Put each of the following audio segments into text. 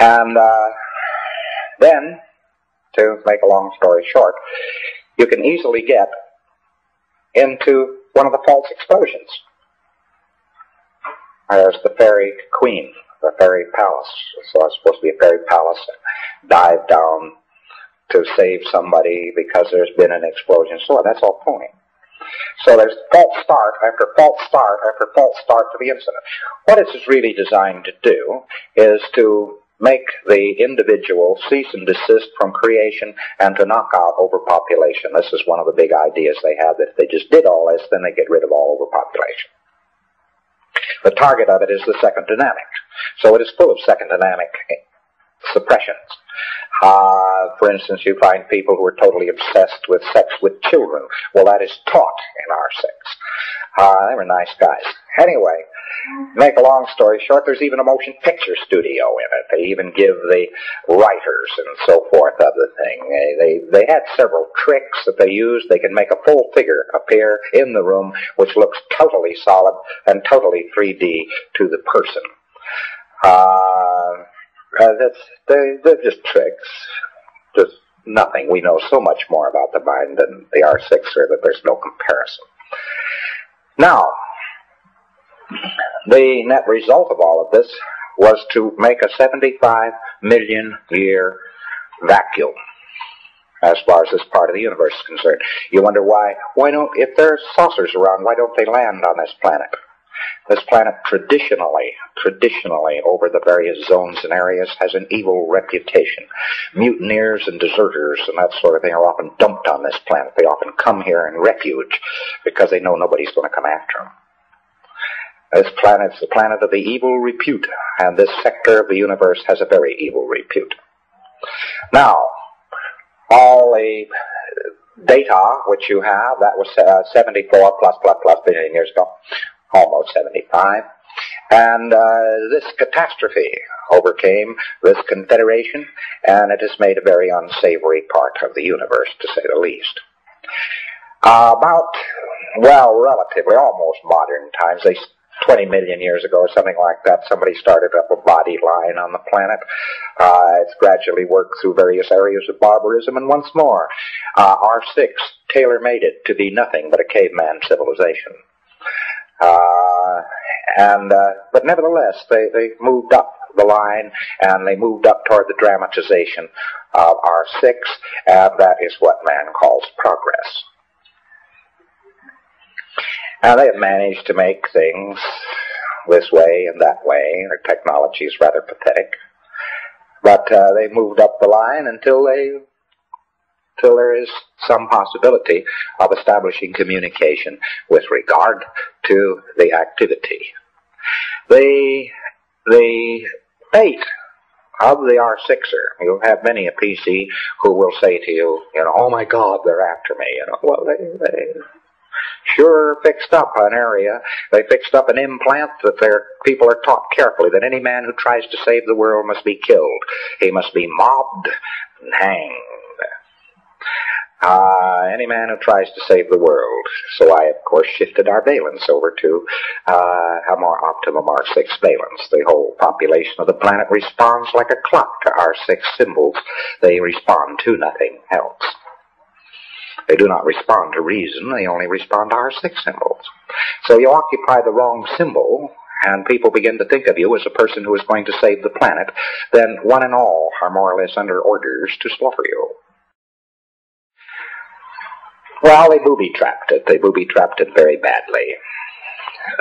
And then, to make a long story short, you can easily get into one of the false explosions. There's the fairy queen, the fairy palace. So it's supposed to be a fairy palace, dive down to save somebody because there's been an explosion. So that's all phony. So there's false start after false start after false start to the incident. What it is really designed to do is to make the individual cease and desist from creation and to knock out overpopulation. This is one of the big ideas they have, that if they just did all this, then they get rid of all overpopulation. The target of it is the second dynamic. So it is full of second dynamic suppressions. For instance, you find people who are totally obsessed with sex with children. Well, that is taught in our sex. They were nice guys. Anyway, make a long story short, there's even a motion picture studio in it. They even give the writers and so forth of the thing. They had several tricks that they used. They can make a full figure appear in the room, which looks totally solid and totally 3D to the person. They're just tricks. Just nothing. We know so much more about the mind than the R6er that there's no comparison. Now, the net result of all of this was to make a 75 million year vacuum as far as this part of the universe is concerned. You wonder why don't, if there's saucers around, why don't they land on this planet? This planet traditionally, over the various zones and areas, has an evil reputation. Mutineers and deserters and that sort of thing are often dumped on this planet. They often come here in refuge because they know nobody's going to come after them. This planet's the planet of the evil repute, and this sector of the universe has a very evil repute. Now, all the data which you have, that was 74 plus billion years ago, almost 75, and this catastrophe overcame this confederation, and it has made a very unsavory part of the universe, to say the least. Relatively, almost modern times, 20 million years ago or something like that, somebody started up a body line on the planet. It's gradually worked through various areas of barbarism, and once more, R6 tailor-made it to be nothing but a caveman civilization. But nevertheless, they moved up the line, and they moved up toward the dramatization of R6, and that is what man calls progress. And they have managed to make things this way and that way. Their technology is rather pathetic. But they moved up the line until there is some possibility of establishing communication with regard to the activity. The fate of the R6er, you'll have many a PC who will say to you, oh my God, they're after me. Well, they sure fixed up an area. They fixed up an implant that their people are taught carefully that any man who tries to save the world must be killed. He must be mobbed and hanged. Any man who tries to save the world. So I, of course, shifted our valence over to a more optimum R6 valence. The whole population of the planet responds like a clock to R6 symbols. They respond to nothing else. They do not respond to reason, they only respond to R6 symbols. So you occupy the wrong symbol, and people begin to think of you as a person who is going to save the planet, then one and all are more or less under orders to slaughter you. Well, they booby-trapped it. They booby-trapped it very badly.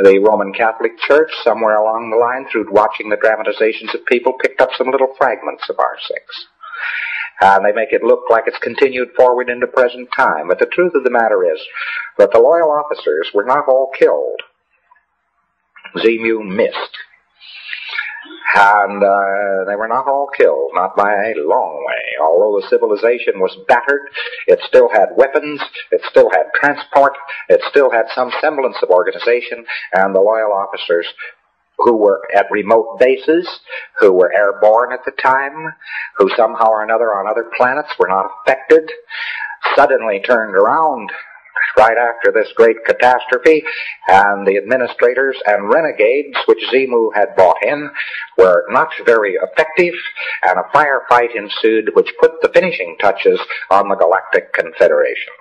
The Roman Catholic Church, somewhere along the line, through watching the dramatizations of people, picked up some little fragments of R6. And they make it look like it's continued forward into present time. But the truth of the matter is that the loyal officers were not all killed. Xenu missed. And they were not all killed, not by a long way. Although the civilization was battered, it still had weapons, it still had transport, it still had some semblance of organization, and the loyal officers who were at remote bases, who were airborne at the time, who somehow or another on other planets were not affected, suddenly turned around right after this great catastrophe, and the administrators and renegades which Xenu had brought in were not very effective, and a firefight ensued which put the finishing touches on the Galactic Confederation.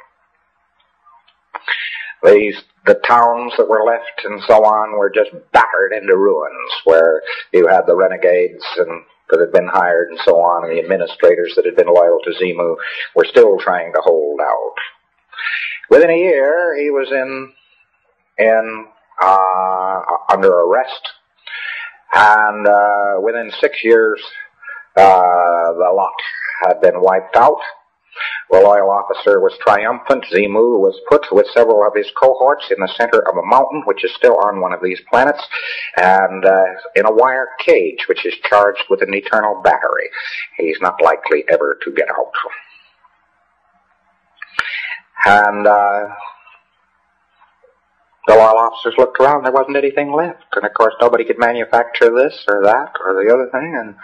The towns that were left and so on were just battered into ruins, where you had the renegades that had been hired and so on, and the administrators that had been loyal to Xenu were still trying to hold out. Within a year, he was under arrest, and within 6 years, the lot had been wiped out. The loyal officer was triumphant. Xenu was put with several of his cohorts in the center of a mountain, which is still on one of these planets, and in a wire cage, which is charged with an eternal battery. He's not likely ever to get out. And the loyal officers looked around. There wasn't anything left. And, of course, nobody could manufacture this or that or the other thing. And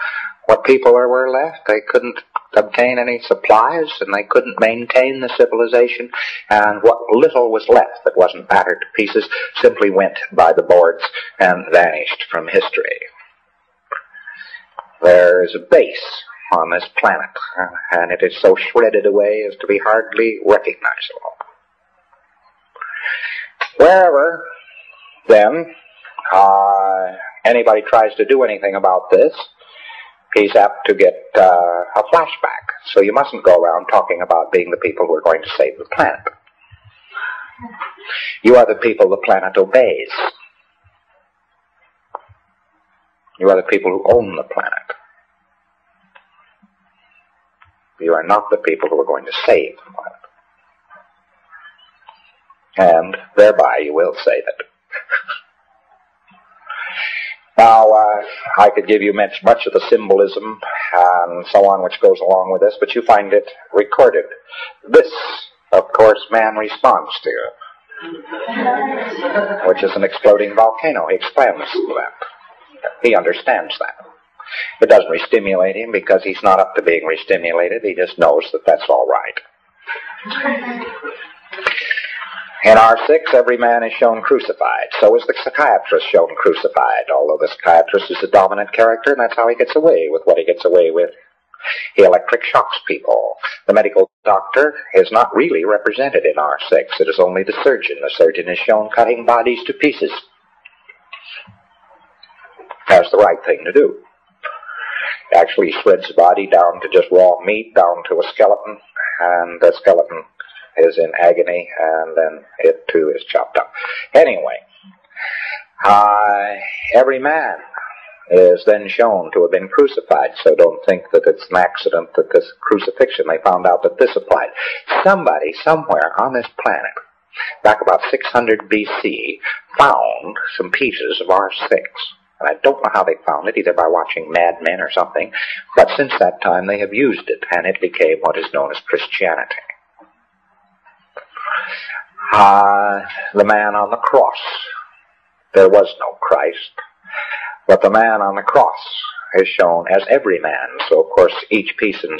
what people there were left, they couldn't obtain any supplies, and they couldn't maintain the civilization. And what little was left that wasn't battered to pieces simply went by the boards and vanished from history. There is a base on this planet, and it is so shredded away as to be hardly recognizable. Wherever, then, anybody tries to do anything about this, he's apt to get a flashback. So you mustn't go around talking about being the people who are going to save the planet. You are the people the planet obeys. You are the people who own the planet. You are not the people who are going to save the planet. And thereby you will save it. Now, I could give you much of the symbolism and so on which goes along with this, but you find it recorded. This, of course, man responds to, which is an exploding volcano. He explains that. He understands that. It doesn't re-stimulate him because he's not up to being re-stimulated. He just knows that that's all right. In R6, every man is shown crucified. So is the psychiatrist shown crucified, although the psychiatrist is the dominant character, and that's how he gets away with what he gets away with. He electric shocks people. The medical doctor is not really represented in R6. It is only the surgeon. The surgeon is shown cutting bodies to pieces. That's the right thing to do. Actually, he shreds the body down to just raw meat, down to a skeleton, and the skeleton is in agony, and then it too is chopped up. Anyway, every man is then shown to have been crucified, so don't think that it's an accident that this crucifixion, they found out that this applied. Somebody, somewhere on this planet, back about 600 BC, found some pieces of R6. And I don't know how they found it, either by watching Mad Men or something, but since that time they have used it, and it became what is known as Christianity. The man on the cross. There was no Christ, but the man on the cross is shown as every man. So, of course, each person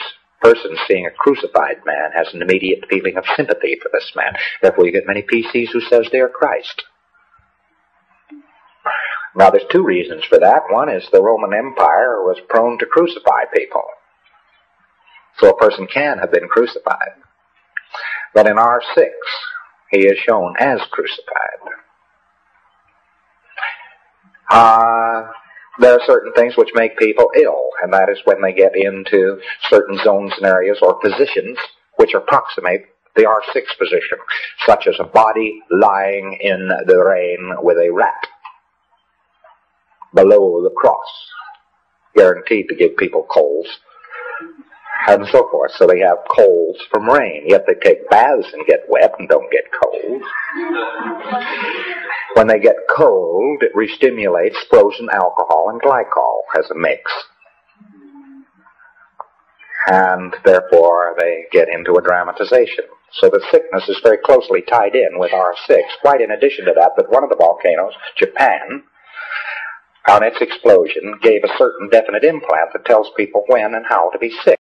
seeing a crucified man has an immediate feeling of sympathy for this man. Therefore, you get many PCs who says they are Christ. Now, there's two reasons for that. One is the Roman Empire was prone to crucify people. So a person can have been crucified. But in R6, he is shown as crucified. There are certain things which make people ill, and that is when they get into certain zones and areas or positions which approximate the R6 position, such as a body lying in the rain with a rat below the cross, guaranteed to give people colds, and so forth. So they have colds from rain, yet they take baths and get wet and don't get cold. When they get cold, it re-stimulates frozen alcohol and glycol as a mix. And therefore they get into a dramatization. So the sickness is very closely tied in with R6. Quite in addition to that, but one of the volcanoes, Japan, on its explosion, gave a certain definite implant that tells people when and how to be sick.